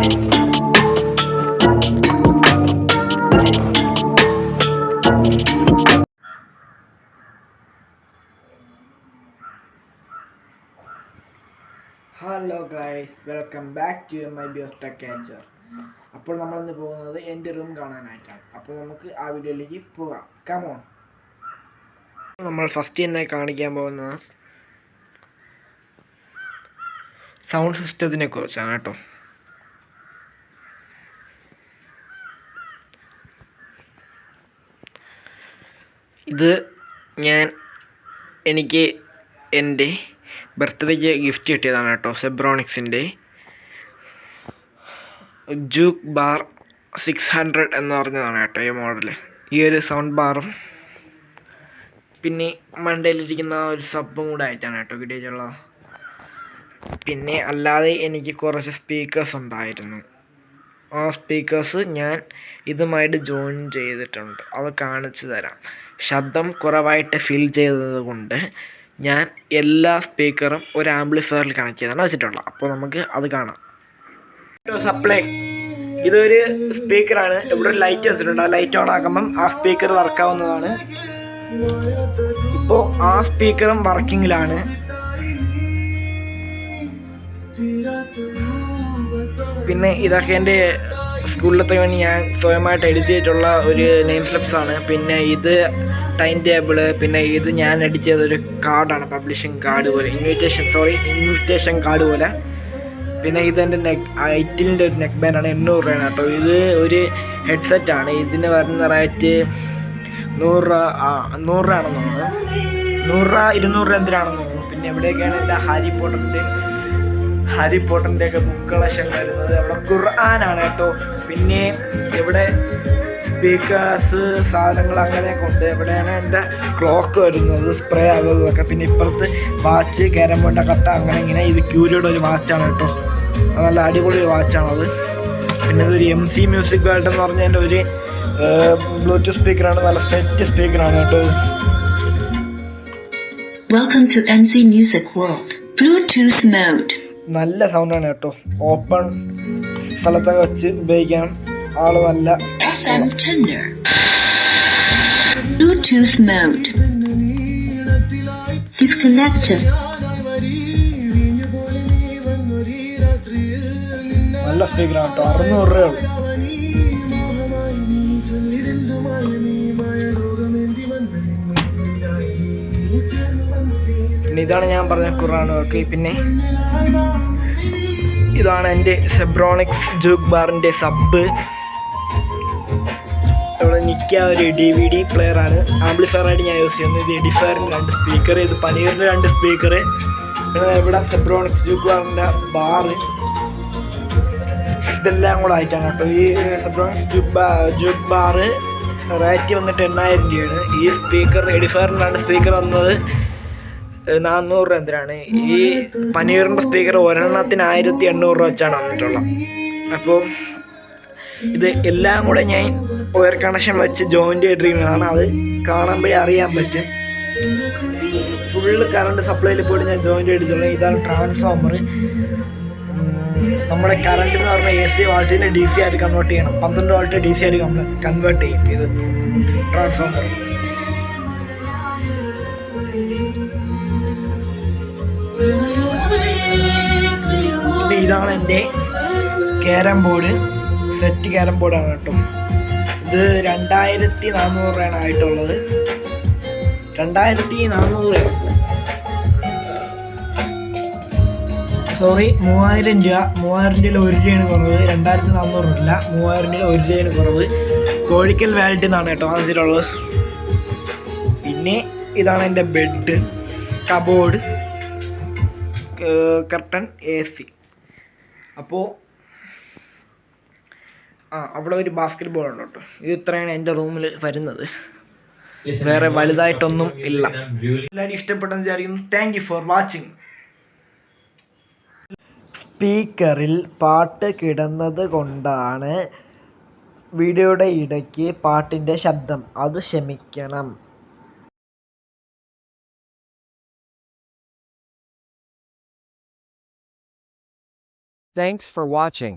Hello guys, welcome back to my bios tech catcher. അപ്പോൾ നമ്മളിന്ന് പോകുന്നത് എൻ്റെ റൂം കാണാനായിട്ടാണ്. അപ്പോൾ നമുക്ക് ആ വീഡിയോയിലേക്ക് പോകാം. കമോൺ. നമ്മൾ ഫസ്റ്റ് തന്നെ കാണിക്കാൻ പോകുന്ന സൗണ്ട് സിസ്റ്റത്തിനെ കുറിച്ചാണ് കേട്ടോ. ഇത് എനിക്ക് എൻ്റെ ബർത്ത്ഡേക്ക് ഗിഫ്റ്റ് കിട്ടിയതാണ് കേട്ടോ. സെബ്രോണിക്സിൻ്റെ ജൂക്ക് ബാർ 600 എന്ന് പറഞ്ഞതാണ് കേട്ടോ ഈ മോഡൽ. ഈ ഒരു സൗണ്ട് ബാറും പിന്നെ മണ്ടയിലിരിക്കുന്ന ഒരു സബും കൂടെ ആയിട്ടാണ് കേട്ടോ കിട്ടിയിട്ടുള്ളത്. പിന്നെ അല്ലാതെ എനിക്ക് കുറച്ച് സ്പീക്കേഴ്സ് ഉണ്ടായിരുന്നു. ആ സ്പീക്കേഴ്സ് ഞാൻ ഇതുമായിട്ട് ജോയിൻ ചെയ്തിട്ടുണ്ട്. അത് കാണിച്ചു തരാം. ശബ്ദം കുറവായിട്ട് ഫീൽ ചെയ്തത് കൊണ്ട് ഞാൻ എല്ലാ സ്പീക്കറും ഒരു ആംപ്ലിഫയറിൽ കണക്ട് ചെയ്താണ് വെച്ചിട്ടുള്ളത്. അപ്പോൾ നമുക്ക് അത് കാണാം. സപ്ലൈ ഇതൊരു സ്പീക്കറാണ്. ഇവിടെ ഒരു ലൈറ്റ് വെച്ചിട്ടുണ്ട്. ആ ലൈറ്റ് ഓൺ ആക്കുമ്പം ആ സ്പീക്കർ വർക്കാവുന്നതാണ്. ഇപ്പോൾ ആ സ്പീക്കറും വർക്കിങ്ങിലാണ്. പിന്നെ ഇതൊക്കെ എൻ്റെ സ്കൂളിലത്തെ വേണ്ടി ഞാൻ സ്വയമായിട്ട് എഡിറ്റ് ചെയ്തിട്ടുള്ള ഒരു നെയിം സ്ലിപ്സ് ആണ്. പിന്നെ ഇത് ടൈം ടേബിള്, പിന്നെ ഇത് ഞാൻ എഡിറ്റ് ചെയ്തൊരു കാർഡാണ്, പബ്ലിഷിംഗ് കാർഡ് പോലെ, ഇൻവിറ്റേഷൻ കാർഡ് പോലെ. പിന്നെ ഇതെൻ്റെ ഐറ്റിലിൻ്റെ ഒരു നെക്ക് ബാൻഡാണ്. 800 രൂപയാണ് കേട്ടോ. ഇത് ഒരു ഹെഡ്സെറ്റാണ്. ഇതിന് വരുന്ന റേറ്റ് 100 രൂപ ആണെന്ന് തോന്നുന്നു. 100 രൂപ 200 രൂപ എന്തിനാണെന്ന് തോന്നുന്നു. പിന്നെ എവിടെയൊക്കെയാണ് എൻ്റെ ഹാരി പോട്ടറിൻ്റെയൊക്കെ ബുക്ക് കളക്ഷൻ വരുന്നത്. അവിടെ ഖുർആനാണ് കേട്ടോ. പിന്നെ ഇവിടെ സ്പീക്കേഴ്സ്, സാധനങ്ങൾ അങ്ങനെയൊക്കെ ഉണ്ട്. എവിടെയാണ് എൻ്റെ ക്ലോക്ക് വരുന്നത്, സ്പ്രേ ആകുന്നതൊക്കെ. പിന്നെ ഇപ്പുറത്ത് വാച്ച്, ക്യാരംബോണ്ട കട്ട, അങ്ങനെ ഇങ്ങനെ. ഇത് ക്യൂരിയുടെ ഒരു വാച്ചാണ് കേട്ടോ. നല്ല അടിപൊളി വാച്ചാണത്. പിന്നെ ഇതൊരു MC മ്യൂസിക് വേൾഡ് എന്ന് പറഞ്ഞതിൻ്റെ ഒരു ബ്ലൂടൂത്ത് സ്പീക്കറാണ്. നല്ല സെറ്റ് സ്പീക്കറാണ് കേട്ടോ. Welcome to MC Music World. Bluetooth mode. നല്ല സൗണ്ടാണ് കേട്ടോ. ഓപ്പൺ സ്ഥലത്തൊക്കെ വെച്ച് ഉപയോഗിക്കാം. ആള് നല്ല FM tender. Bluetooth mode. Disconnected. നല്ല സ്പീക്കറാണ് കേട്ടോ. 600 രൂപയുള്ളൂ. പിന്നെ ഇതാണ് ഞാൻ പറഞ്ഞ ഖുർആൻ വർക്ക്. പിന്നെ ഇതാണ് എൻ്റെ സെബ്രോണിക്സ് ജൂക്ക് ബാറിൻ്റെ സബ്. ഇവിടെ നിൽക്കുക ഒരു DVD പ്ലെയറാണ്. ആംപ്ലിഫയറായിട്ട് ഞാൻ യൂസ് ചെയ്യുന്നത്. ഇത് എഡിഫയറിൻ്റെ 2 സ്പീക്കർ, ഇത് പനീറിൻ്റെ 2 സ്പീക്കർ. പിന്നെ ഇവിടെ സെബ്രോണിക്സ് ജൂക്ക് ബാറിൻ്റെ ബാറ്, ഇതെല്ലാം കൂടെ ആയിട്ടാണ് കേട്ടോ. ഈ സെബ്രോണിക്സ് ജൂക്ക് ബാറ് റേറ്റ് വന്നിട്ട് 8000 രൂപയാണ്. ഈ സ്പീക്കർ എഡിഫയറിൻ്റെ 2 സ്പീക്കർ വന്നത് 400 രൂപ എന്തിനാണ്. ഈ പനീറിൻ്റെ സ്പീക്കർ ഒരെണ്ണത്തിന് 1800 രൂപ വെച്ചാണ് വന്നിട്ടുള്ളത്. അപ്പോൾ ഇത് എല്ലാം കൂടെ ഞാൻ വയർ കണക്ഷൻ വെച്ച് ജോയിൻ്റ് ചെയ്തിരിക്കുന്നതാണ്. അത് കാണുമ്പോഴേ അറിയാൻ പറ്റും. ഫുള്ള് കറണ്ട് സപ്ലൈയിൽ പോയിട്ട് ഞാൻ ജോയിൻ്റ് ചെയ്തിട്ടുള്ളത്. ഇതാണ് ട്രാൻസ്ഫോമർ. നമ്മുടെ കറണ്ട് എന്ന് പറഞ്ഞാൽ AC വോൾട്ടിനെ DC ആയിട്ട് കൺവേർട്ട് ചെയ്യണം. 12 വോൾട്ട് DC ആയിട്ട് കൺവേർട്ട് ചെയ്യും ഇത് ട്രാൻസ്ഫോമർ. പിന്നെ ഇതാണ് എൻ്റെ ക്യാരം ബോർഡ്. സെറ്റ് ക്യാരം ബോർഡാണ് കേട്ടോ. ഇത് 2400 രൂപയാണ് ആയിട്ടുള്ളത്. 2400 രൂപ, സോറി, 3000 രൂപ. 3000 രൂപയിൽ 1 രൂപയാണ് കുറവ്. 2400 അല്ല, 3000 രൂപയിൽ 1 രൂപയാണ് കുറവ്. കോഴിക്കൽ വാലറ്റിൽ നിന്നാണ് കേട്ടോ വാങ്ങിച്ചിട്ടുള്ളത്. പിന്നെ ഇതാണ് എൻ്റെ ബെഡ്, കബോർഡ്, കർട്ടൻ, AC. അപ്പോൾ അവിടെ ഒരു ബാസ്കറ്റ് ബോൾ ഉണ്ട് കേട്ടോ. ഇത് ഇത്രയാണ് എൻ്റെ റൂമിൽ വരുന്നത്. വേറെ വലുതായിട്ടൊന്നും ഇല്ല. എല്ലാവരും ഇഷ്ടപ്പെട്ടെന്ന് വിചാരിക്കുന്നു. Thank you for watching. സ്പീക്കറിൽ പാട്ട് കിടന്നത് കൊണ്ടാണ് വീഡിയോയുടെ ഇടയ്ക്ക് പാട്ടിൻ്റെ ശബ്ദം. അത് ക്ഷമിക്കണം. Thanks for watching.